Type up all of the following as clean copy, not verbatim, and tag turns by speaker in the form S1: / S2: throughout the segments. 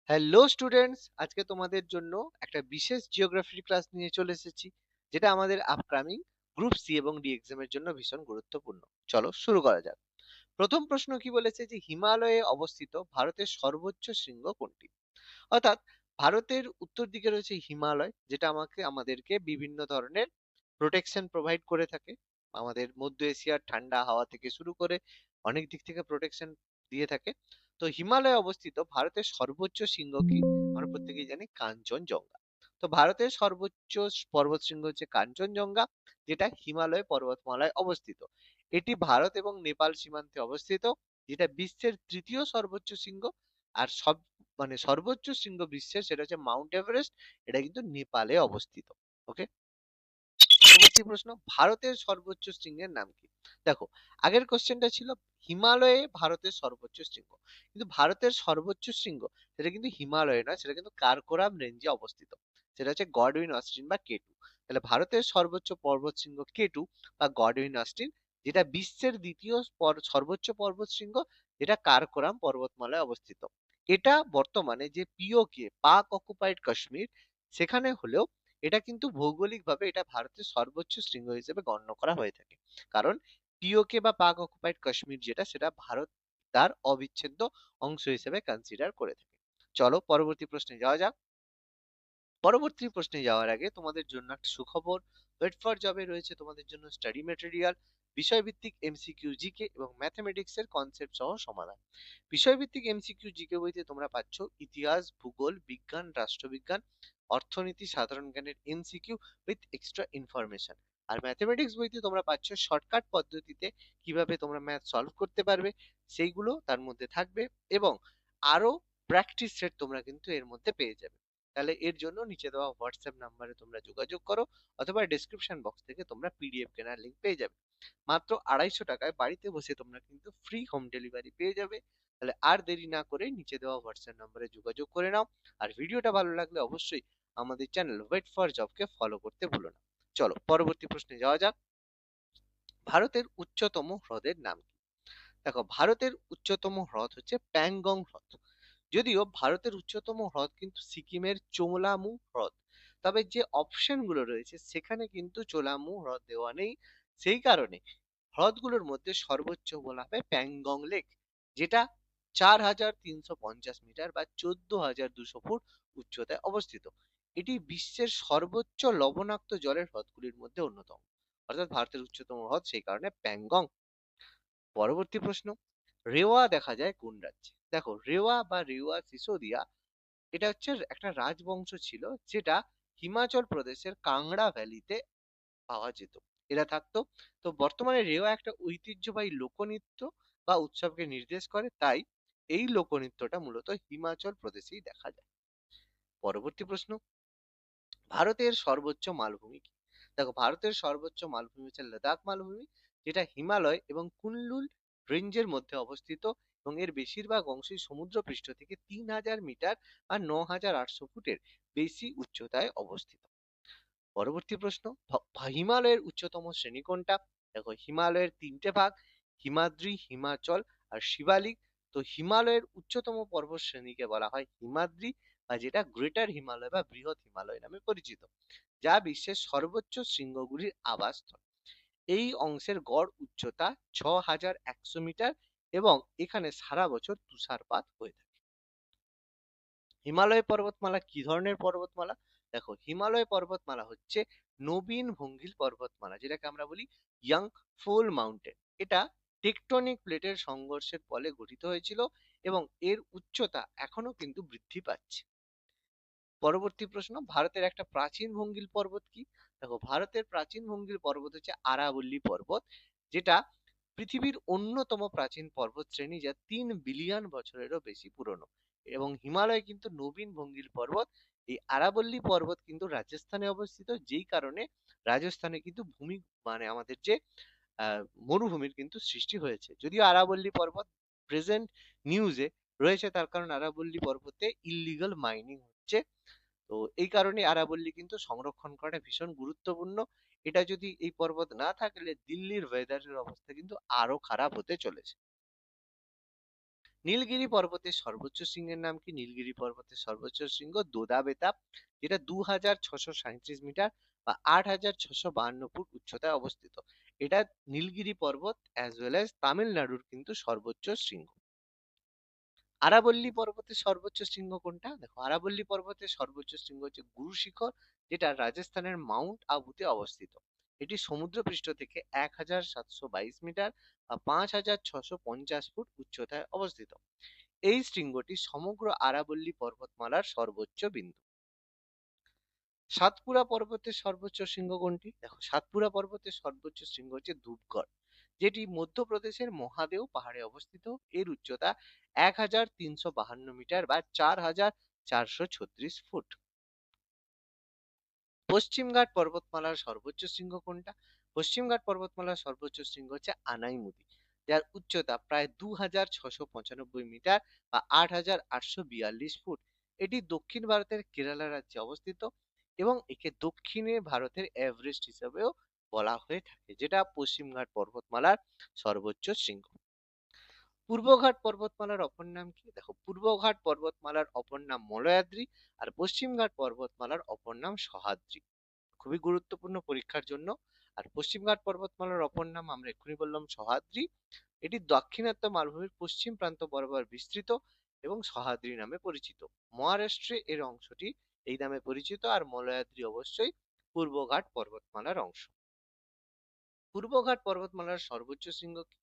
S1: Hello students, আজকে তোমাদের জন্য একটা বিশেষ জিওগ্রাফির ক্লাস নিয়ে চলে এসেছি, যেটা আমাদের আপকামিং গ্রুপ সি এবং ডি এক্সামের জন্য ভীষণ গুরুত্বপূর্ণ। চলো শুরু করা যাক। প্রথম প্রশ্ন কি বলেছে যে হিমালয়ে অবস্থিত ভারতের সর্বোচ্চ শৃঙ্গ কোনটি? অর্থাৎ ভারতের উত্তর দিকে রয়েছে হিমালয়, যেটা আমাদেরকে বিভিন্ন ধরনের প্রোটেকশন প্রোভাইড করে থাকে। আমাদের মধ্য এশিয়ার ঠান্ডা হাওয়া থেকে শুরু করে অনেক দিক থেকে প্রোটেকশন দিয়ে থাকে। তো হিমালয়ে অবস্থিত ভারতের সর্বোচ্চ শৃঙ্গ কি? আমরা প্রত্যেকেই জানি কাঞ্চনজঙ্ঘা। তো ভারতের সর্বোচ্চ পর্বত শৃঙ্গ হচ্ছে কাঞ্চনজঙ্ঘা, যেটা হিমালয় পর্বতমালায় অবস্থিত। এটি ভারত এবং নেপাল সীমান্তে অবস্থিত, যেটা বিশ্বের তৃতীয় সর্বোচ্চ শৃঙ্গ। আর সর্বোচ্চ শৃঙ্গ বিশ্বের, সেটা হচ্ছে মাউন্ট এভারেস্ট। এটা কিন্তু নেপালে অবস্থিত। ওকে, পরবর্তী প্রশ্ন, ভারতের সর্বোচ্চ শৃঙ্গের নাম কি? দেখো, আগের কোশ্চেনটা ছিল হিমালয়ে ভারতের সর্বোচ্চ শৃঙ্গ, কিন্তু ভারতের সর্বোচ্চ শৃঙ্গ সেটা কিন্তু হিমালয়ে নয়, সেটা কিন্তু কারাকোরাম রেঞ্জে অবস্থিত। সেটা হচ্ছে গডউইন অস্টিন বা কেটু। তাহলে ভারতের সর্বোচ্চ পর্বত শৃঙ্গ কেটু বা গডউইন অস্টিন, যেটা বিশ্বের দ্বিতীয় সর্বোচ্চ পর্বত শৃঙ্গ, যেটা কারাকোরাম পর্বতমালায় অবস্থিত। এটা বর্তমানে যে পিওকে, পাক অকুপাইড কাশ্মীর, সেখানে হলেও এটা কিন্তু ভৌগোলিকভাবে এটা ভারতের সর্বোচ্চ শৃঙ্গ হিসেবে গণ্য করা হয়ে থাকে। কারণ পিওকে বা পাক অকুপাইড কাশ্মীর যেটা, সেটা ভারত তার অবিচ্ছেদ্য অংশ হিসেবে কনসিডার করে থাকে। চলো পরবর্তী প্রশ্নে যাওয়া যাক। পরবর্তী প্রশ্নে যাওয়ার আগে তোমাদের জন্য একটা সুখবর। ওয়েট ফর জবে রয়েছে তোমাদের জন্য স্টাডি ম্যাটেরিয়াল, বিষয়ভিত্তিক এমসিকিউ, জিকে এবং ম্যাথমেটিক্স এর কনসেপ্ট সহ সমাধান। বিষয়ভিত্তিক এমসিকিউ জিকে বইতে তোমরা পাচ্ছ ইতিহাস, ভূগোল, বিজ্ঞান, রাষ্ট্রবিজ্ঞান, অর্থনীতি, সাধারণ জ্ঞানের এমসিকিউ উইথ এক্সট্রা ইনফরমেশন। আর ম্যাথমেটিক্স বইতে তোমরা পাচ্ছ শর্টকাট পদ্ধতিতে কিভাবে তোমরা ম্যাথ সলভ করতে পারবে, সেইগুলো তার মধ্যে থাকবে। এবং আরো প্র্যাকটিস সেট তোমরা কিন্তু এর মধ্যে পেয়ে যাবে। তাহলে এর জন্য নিচে দেওয়া হোয়াটসঅ্যাপ নাম্বারে তোমরা যোগাযোগ করো, অথবা ডেসক্রিপশন বক্স থেকে তোমরা পিডিএফ কেনার লিঙ্ক পেয়ে যাবে। মাত্র 250 টাকায় বাড়িতে বসে তোমরা কিন্তু ফ্রি হোম ডেলিভারি পেয়ে যাবে। তাহলে আর দেরি না করে নিচে দেওয়া হোয়াটসঅ্যাপ নম্বরে যোগাযোগ করে নাও। আর ভিডিওটা ভালো লাগলে অবশ্যই আমাদের চ্যানেল ওয়েট ফর জবকে ফলো করতে ভুলো না। চলো পরবর্তী প্রশ্নে যাওয়া যাক। ভারতের উচ্চতম হ্রদের নাম কি? দেখো, ভারতের উচ্চতম হ্রদ হচ্ছে প্যাংগং হ্রদ। যদিও ভারতের উচ্চতম হ্রদ কিন্তু সিকিমের চোলামু হ্রদ, তবে যে অপশন গুলো রয়েছে সেখানে কিন্তু চোলামু হ্রদ দেওয়া নেই। সেই কারণে হ্রদগুলোর মধ্যে সর্বোচ্চ বলা হবে প্যাংগং লেক, যেটা 4350 মিটার বা 14,200 ফুট উচ্চতায় অবস্থিত। এটি বিশ্বের সর্বোচ্চ লবণাক্ত জলের হ্রদগুলির মধ্যে অন্যতম। অর্থাৎ ভারতের উচ্চতম হ্রদ, সেই কারণে প্যাংগং। পরবর্তী প্রশ্ন, রেওয়া দেখা যায় কোন রাজ্যে? দেখো, রেওয়া বা রেওয়া সিসোদিয়া, এটা হচ্ছে একটা রাজবংশ ছিল, যেটা হিমাচল প্রদেশের কাংড়া ভ্যালিতে পাওয়া যেত, এরা থাকতো। তো বর্তমানে রেওয়া একটা ঐতিহ্যবাহী লোকনৃত্য বা উৎসবকে নির্দেশ করে, তাই এই লোকনৃত্যটা মূলত হিমাচল প্রদেশেই দেখা যায়। পরবর্তী প্রশ্ন, ভারতের সর্বোচ্চ মালভূমি কি? দেখো, ভারতের সর্বোচ্চ মালভূমি হচ্ছে লাদাখ মালভূমি, যেটা হিমালয় এবং কুনলুন রেঞ্জের মধ্যে অবস্থিত, এবং এর বেশিরভাগ অংশই সমুদ্রপৃষ্ঠ থেকে 3000 মিটার আর 9800 ফুটের বেশি উচ্চতায় অবস্থিত। পরবর্তী প্রশ্ন, হিমালয়ের উচ্চতম শ্রেণী কোনটা? দেখো, হিমালয়ের তিনটে ভাগ: হিমাদ্রি, হিমাচল আর শিবালিক। তো হিমালয়ের উচ্চতম পর্বত শ্রেণীকে বলা হয় হিমাদ্রি, বা যেটা গ্রেটার হিমালয় বা বৃহৎ হিমালয় নামে পরিচিত, যা বিশ্বের সর্বোচ্চ শৃঙ্গগুলির আবাসস্থল। এই অংশের গড় উচ্চতা 6100 মিটার, এবং এখানে সারা বছর তুষারপাত হয়ে থাকে। হিমালয় পর্বতমালা কি ধরনের পর্বতমালা? দেখো, হিমালয় পর্বতমালা হচ্ছে নবীন ভঙ্গিল পর্বতমালা, যেটাকে আমরা বলি ইয়াং ফোল মাউন্টেন। এটা টেকটনিক প্লেটের সংঘর্ষের ফলে গঠিত হয়েছিল, এবং এর উচ্চতা এখনো কিন্তু বৃদ্ধি পাচ্ছে। পরবর্তী প্রশ্ন, ভারতের একটা প্রাচীন ভঙ্গিল পর্বত কি? দেখো, ভারতের প্রাচীন ভঙ্গিল পর্বত হচ্ছে আরাবল্লী পর্বত, যেটা পৃথিবীর অন্যতম প্রাচীন পর্বত শ্রেণী, যা 3 বিলিয়ন বছরেরও বেশি পুরনো। এবং হিমালয় কিন্তু নবীন ভঙ্গিল পর্বত। এই আরাবল্লী পর্বত কিন্তু রাজস্থানে অবস্থিত, যেই কারণে রাজস্থানে কিন্তু আমাদের যে মরুভূমির কিন্তু সৃষ্টি হয়েছে। যদিও আরাবল্লী পর্বত প্রেজেন্ট নিউজে রয়েছে, তার কারণ আরাবল্লী পর্বতে ইললিগাল মাইনিং হচ্ছে। তো এই কারণে আরাবল্লী কিন্তু সংরক্ষণ করা ভীষণ গুরুত্বপূর্ণ। এটা যদি এই পর্বত না থাকলে দিল্লির ওয়েদারের অবস্থা কিন্তু আরো খারাপ হতে চলেছে। নীলগিরি পর্বতের সর্বোচ্চ শৃঙ্গের নাম কি? নীলগিরি পর্বতের সর্বোচ্চ শৃঙ্গ দোদা বেতাব, যেটা 2637 মিটার বা 8652 ফুট উচ্চতায় অবস্থিত। এটা নীলগিরি পর্বত অ্যাজ ওয়েল অ্যাজ তামিলনাড়ুর কিন্তু সর্বোচ্চ শৃঙ্গ। আরাবল্লী পর্বতের সর্বোচ্চ শৃঙ্গ কোনটা? দেখো, আরাবল্লী পর্বতের সর্বোচ্চ শৃঙ্গ হচ্ছে গুরু শিখর, যেটা রাজস্থানের মাউন্ট আবুতে অবস্থিত। এটি সমুদ্রপৃষ্ঠ থেকে 1722 মিটার বা 5650 ফুট উচ্চতায় অবস্থিত। এই শৃঙ্গটি সমগ্র আরাবল্লী পর্বতমালার সর্বোচ্চ বিন্দু। সাতপুরা পর্বতের সর্বোচ্চ শৃঙ্গ কোনটি? দেখো, সাতপুরা পর্বতের সর্বোচ্চ শৃঙ্গ হচ্ছে ধূপগড়, যেটি মধ্যপ্রদেশের মহাদেও পাহাড়ে অবস্থিত। এর উচ্চতা 1352 মিটার বা 4436 ফুট। পশ্চিমঘাট পর্বতমালার সর্বোচ্চ শৃঙ্গ কোনটা? পশ্চিমঘাট পর্বতমালার সর্বোচ্চ শৃঙ্গ হচ্ছে আনাইমুদি, যার উচ্চতা প্রায় 2695 মিটার বা 8842 ফুট। এটি দক্ষিণ ভারতের কেরালা রাজ্যে অবস্থিত এবং একে দক্ষিণে ভারতের এভারেস্ট হিসেবেও বলা হয়ে থাকে, যেটা পশ্চিমঘাট পর্বতমালার সর্বোচ্চ শৃঙ্গ। পূর্বঘাট পর্বতমালার অপর নাম কি? দেখো, পূর্বঘাট পর্বতমালার অপর নাম মলয়াদ্রি, আর পশ্চিমঘাট পর্বতমালার অপর নাম সহ্যাদ্রি। খুবই গুরুত্বপূর্ণ পরীক্ষার জন্য। আর পশ্চিমঘাট পর্বতমালার অপর নাম আমরা এক্ষুনি বললাম সহ্যাদ্রি। এটি দাক্ষিণাত্য মালভূমির পশ্চিম প্রান্ত বরাবর বিস্তৃত এবং সহ্যাদ্রি নামে পরিচিত। মহারাষ্ট্রে এর অংশটি এই নামে পরিচিত, আর মলয়াদ্রি অবশ্যই পূর্বঘাট পর্বতমালার অংশ। পূর্বঘাট পর্বতমালার সর্বোচ্চ শৃঙ্গ কি?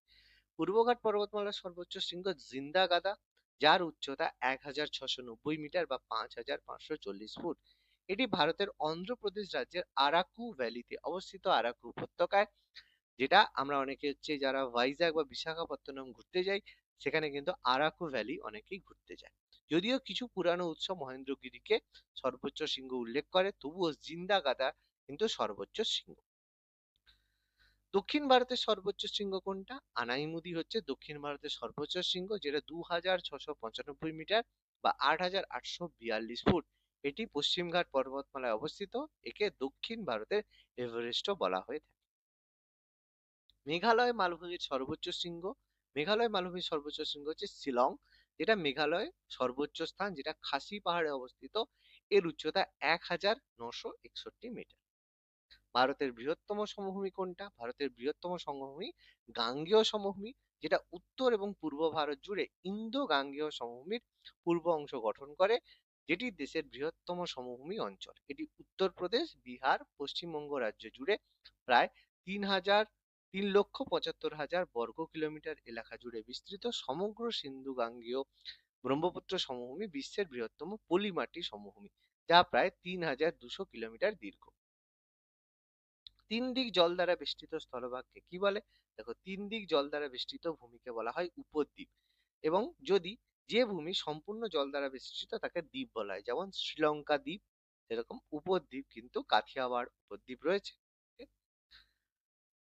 S1: পূর্বঘাট পর্বতমালার সর্বোচ্চ শৃঙ্গ জিন্দা গাদা, যার উচ্চতা 1690 মিটার বা 5540 ফুট। এটি ভারতের অন্ধ্রপ্রদেশ রাজ্যের আরাকু ভ্যালিতে অবস্থিত, আরাকু উপত্যকায়, যেটা আমরা অনেকে হচ্ছে যারা ভাইজ্যাক বা বিশাখাপত্তনম ঘুরতে যাই, সেখানে কিন্তু আরাকু ভ্যালি অনেকেই ঘুরতে যায়। যদিও কিছু পুরানো উৎস মহেন্দ্রগিরিকে সর্বোচ্চ শৃঙ্গ উল্লেখ করে, তবুও জিন্দা গাদা কিন্তু সর্বোচ্চ শৃঙ্গ। দক্ষিণ ভারতের সর্বোচ্চ শৃঙ্গ কোনটা? আনাইমুদি হচ্ছে দক্ষিণ ভারতের সর্বোচ্চ শৃঙ্গ, যেটা 2695 মিটার বা 8842 ফুট। এটি পশ্চিমঘাট পর্বতমালায় অবস্থিত। একে দক্ষিণ ভারতের এভারেস্টও বলা হয়ে থাকে। মেঘালয় মালভূমির সর্বোচ্চ শৃঙ্গ। মেঘালয় মালভূমির সর্বোচ্চ শৃঙ্গ হচ্ছে শিলং, যেটা মেঘালয় সর্বোচ্চ স্থান, যেটা খাসি পাহাড়ে অবস্থিত। এর উচ্চতা 1961 মিটার। ভারতের বৃহত্তম সমভূমি কোনটা? ভারতের বৃহত্তম সমভূমি গাঙ্গেয় সমভূমি, যেটা উত্তর এবং পূর্ব ভারত জুড়ে ইন্দো গাঙ্গেয় সমভূমির পূর্ব অংশ গঠন করে, যেটি দেশের বৃহত্তম সমভূমি অঞ্চল। এটি উত্তরপ্রদেশ, বিহার, পশ্চিমবঙ্গ রাজ্য জুড়ে প্রায় 3,75,000 বর্গ কিলোমিটার এলাকা জুড়ে বিস্তৃত। সমগ্র সিন্ধু গাঙ্গেয় ব্রহ্মপুত্র সমভূমি বিশ্বের বৃহত্তম পলিমাটি সমভূমি, যা প্রায় 3,200 কিলোমিটার দীর্ঘ। তিন দিক জল দ্বারা বেষ্টিত স্থলভাগকে কি বলে? দেখো, তিন দিক জল দ্বারা বেষ্টিত ভূমিকে বলা হয় উপদ্বীপ, এবং যদি যে ভূমি সম্পূর্ণ জল দ্বারা বেষ্টিত তাকে দ্বীপ বলা হয়, যেমন শ্রীলঙ্কা দ্বীপ, এরকম উপদ্বীপ কিন্তু কাথিয়াওয়াড় উপদ্বীপ রয়েছে।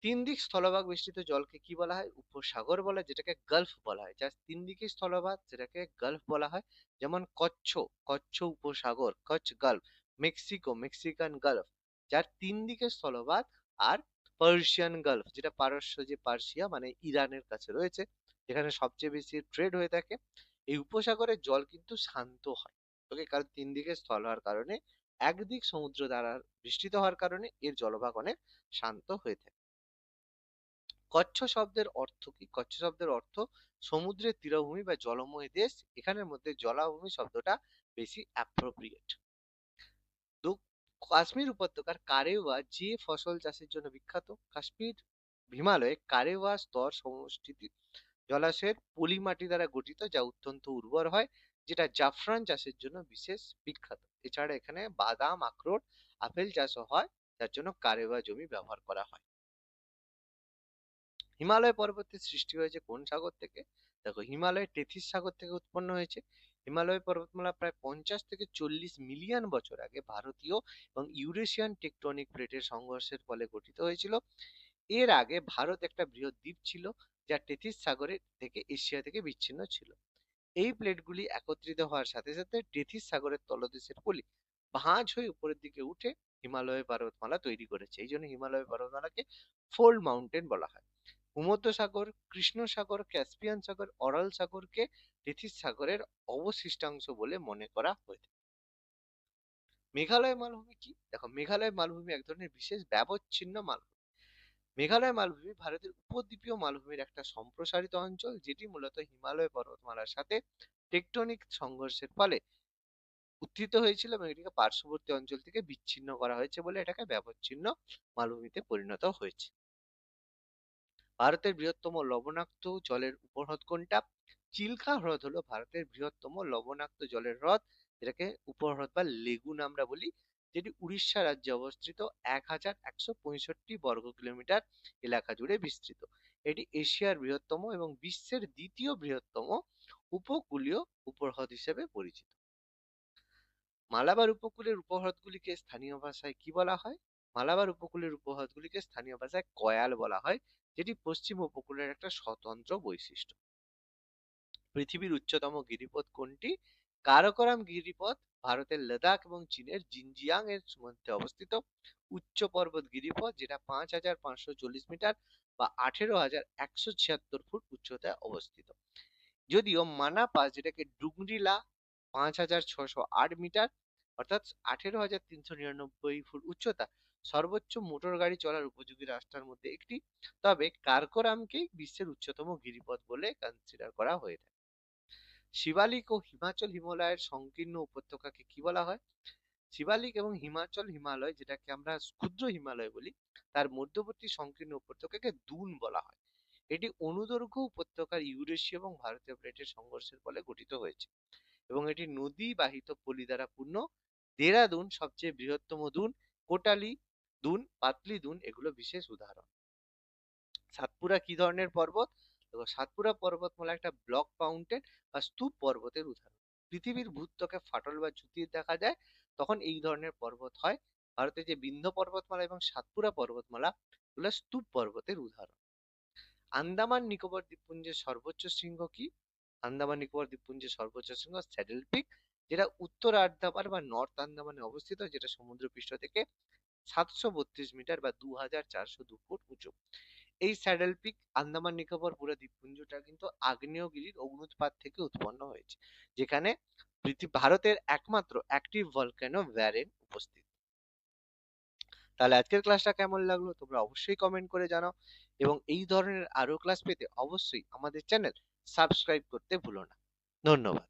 S1: তিন দিক স্থলভাগ বেষ্টিত জলকে কি বলা হয়? উপসাগর বলা হয়, যেটাকে গালফ বলা হয়। যার তিন দিকে স্থলভাগ, যেটাকে গালফ বলা হয়। যেমন কচ্ছ, কচ্ছ উপসাগর, Kutch Gulf. Mexico, Mexican Gulf, যার তিন দিকে স্থলভাগ। আর পার্সিয়ান গালফ, যেটা পারস্য, যে পার্সিয়া মানে ইরানের কাছে রয়েছে, যেখানে সবচেয়ে বেশি ট্রেড হয়ে থাকে। এই উপসাগরের জল কিন্তু শান্ত হয়, ওকে, কারণ তিন দিকে স্থল হওয়ার কারণে, একদিক সমুদ্র দ্বারা বেষ্টিত হওয়ার কারণে এর জলভাগ অনেক শান্ত হয়ে থাকে। কচ্ছ শব্দের অর্থ কি? কচ্ছ শব্দের অর্থ সমুদ্রের তীরভূমি বা জলময় দেশ। এখানের মধ্যে জলাভূমি শব্দটা বেশি অ্যাপ্রোপ্রিয়েট। কাশ্মীর উপত্যকার কারেওয়া যে ফসল চাষের জন্য বিখ্যাত। কাশ্মীর হিমালয়ে কারেওয়া স্তর সমষ্টিতে জলাশয়ের পলি মাটি দ্বারা গঠিত, যা অত্যন্ত উর্বর হয়, যেটা জাফরান চাষের জন্য বিশেষ বিখ্যাত। এছাড়া এখানে বাদাম, আখরোট, আপেল চাষও হয়, যার জন্য কারেওয়া জমি ব্যবহার করা হয়। হিমালয় পর্বতের সৃষ্টি হয়েছে কোন সাগর থেকে? দেখো, হিমালয় টেথিস সাগর থেকে উৎপন্ন হয়েছে। হিমালয় পর্বতমালা প্রায় 50 থেকে 40 মিলিয়ন বছর আগে ভারতীয় এবং ইউরেশিয়ান টেকটনিক প্লেটের সংঘর্ষের ফলে গঠিত হয়েছিল। এর আগে ভারত একটা বৃহৎ দ্বীপ ছিল, যা টেথিস সাগরের থেকে এশিয়া থেকে বিচ্ছিন্ন ছিল। এই প্লেটগুলি একত্রিত হওয়ার সাথে সাথে টেথিস সাগরের তলদেশের পলি ভাঁজ হয়ে উপরের দিকে উঠে হিমালয় পর্বতমালা তৈরি করেছে। এই জন্য হিমালয় পর্বতমালাকে ফোল্ড মাউন্টেন বলা হয়। ভূমধ্যসাগর, কৃষ্ণ সাগর, ক্যাসপিয়ান সাগর, অরাল সাগরকে টেথিস সাগরের অবশিষ্টাংশ বলে মনে করা হয়ে থাকে। মেঘালয় মালভূমি কি? দেখো, মেঘালয় মালভূমি এক ধরনের বিশেষ ব্যবচ্ছিন্ন মালভূমি। মেঘালয় মালভূমি ভারতের উপদ্বীপীয় মালভূমির একটা সম্প্রসারিত অঞ্চল, যেটি মূলত হিমালয় পর্বতমালার সাথে টেকটনিক সংঘর্ষের ফলে উত্থিত হয়েছিল এবং এটিকে পার্শ্ববর্তী অঞ্চল থেকে বিচ্ছিন্ন করা হয়েছে বলে এটাকে ব্যবচ্ছিন্ন মালভূমিতে পরিণত হয়েছে। ভারতের বৃহত্তম লবণাক্ত জলের উপহ্রদ কোনটা? চিল্কা হ্রদ হলো ভারতের বৃহত্তম লবণাক্ত জলের হ্রদ, যেটাকে উপহ্রদ বা লেগুন আমরা বলি, যেটি উড়িষ্যা রাজ্যে অবস্থিত 1165 বর্গ কিলোমিটার এলাকা জুড়ে বিস্তৃত। এটি এশিয়ার বৃহত্তম এবং বিশ্বের দ্বিতীয় বৃহত্তম উপকূলীয় উপহ্রদ হিসেবে পরিচিত। মালাবার উপকূলের উপহ্রদগুলিকে স্থানীয় ভাষায় কি বলা হয়? মালাবার উপকূলের উপহ্রদগুলিকে স্থানীয় ভাষায় কয়াল বলা হয়, যেটি পশ্চিম উপকূলের একটা স্বতন্ত্র বৈশিষ্ট্য। পৃথিবীর উচ্চতম গিরিপথ কোনটি? কারাকোরাম গিরিপথ ভারতের লাদাখ এবং চীনের জিনজিয়াং এর মধ্যে অবস্থিত উচ্চ পর্বত গিরিপথ, যেটা 5540 মিটার বা 18,176 ফুট উচ্চতায় অবস্থিত। যদিও মানা পাস, যেটাকে ডুংরিলা 5608 মিটার অর্থাৎ 18,399 ফুট উচ্চতা, সর্বোচ্চ মোটর গাড়ি চলার উপযোগী রাস্তার মধ্যে একটি, তবে কারকোরামকেই বিশ্বের উচ্চতম গিরিপথ বলে কনসিডার করা হয়ে থাকে। শিবালিক ও হিমাচল হিমালয়ের সংকীর্ণ উপত্যকাকে কি বলা হয়? শিবালিক এবং হিমাচল হিমালয়, যেটাকে আমরা ক্ষুদ্র হিমালয় বলি, তার মধ্যবর্তী সংকীর্ণ উপত্যকাকে দুন বলা হয়। এটি অনুদৈর্ঘ্য উপত্যকার ইউরেশীয় এবং ভারতীয় প্লেটের সংঘর্ষের ফলে গঠিত হয়েছে এবং এটি নদী বাহিত পলি দ্বারা পূর্ণ। দেরাদুন সবচেয়ে বৃহত্তম দুন, কোটালি দুন, পাতলি দুন এগুলো বিশেষ উদাহরণ। সাতপুরা কি ধরনের পর্বত? দেখো, সাতপুরা পর্বতমালা একটা ব্লক মাউন্টেন বা স্তূপ পর্বতের উদাহরণ। পৃথিবীর ভূত্বকে ফাটল বা চ্যুতি দেখা যায় তখন এই ধরনের পর্বত হয়। ভারতে যে বিন্ধ্য পর্বতমালা এবং সাতপুরা পর্বতমালা এগুলো স্তূপ পর্বতের উদাহরণ। আন্দামান নিকোবর দ্বীপপুঞ্জের সর্বোচ্চ শৃঙ্গ কি? আন্দামান নিকোবর দ্বীপপুঞ্জের সর্বোচ্চ শৃঙ্গ স্যাডেল পিক, যেটা উত্তর আন্দামান বা নর্থ আন্দামানে অবস্থিত, যেটা সমুদ্রপৃষ্ঠ থেকে 732 মিটার বা 2402 ফুট উঁচু। এই স্যাডেল পিক আন্দামান নিকোবর পুরো দ্বীপপুঞ্জটা কিন্তু আগ্নেয়গিরির অগ্নুৎপাত থেকে উৎপন্ন হয়েছে, যেখানে ভারতের একমাত্র অ্যাক্টিভ ভলক্যানো ভ্যারেন উপস্থিত। তাহলে আজকের ক্লাসটা কেমন লাগলো তোমরা অবশ্যই কমেন্ট করে জানাও এবং এই ধরনের আরো ক্লাস পেতে অবশ্যই আমাদের চ্যানেল সাবস্ক্রাইব করতে ভুলো না। ধন্যবাদ।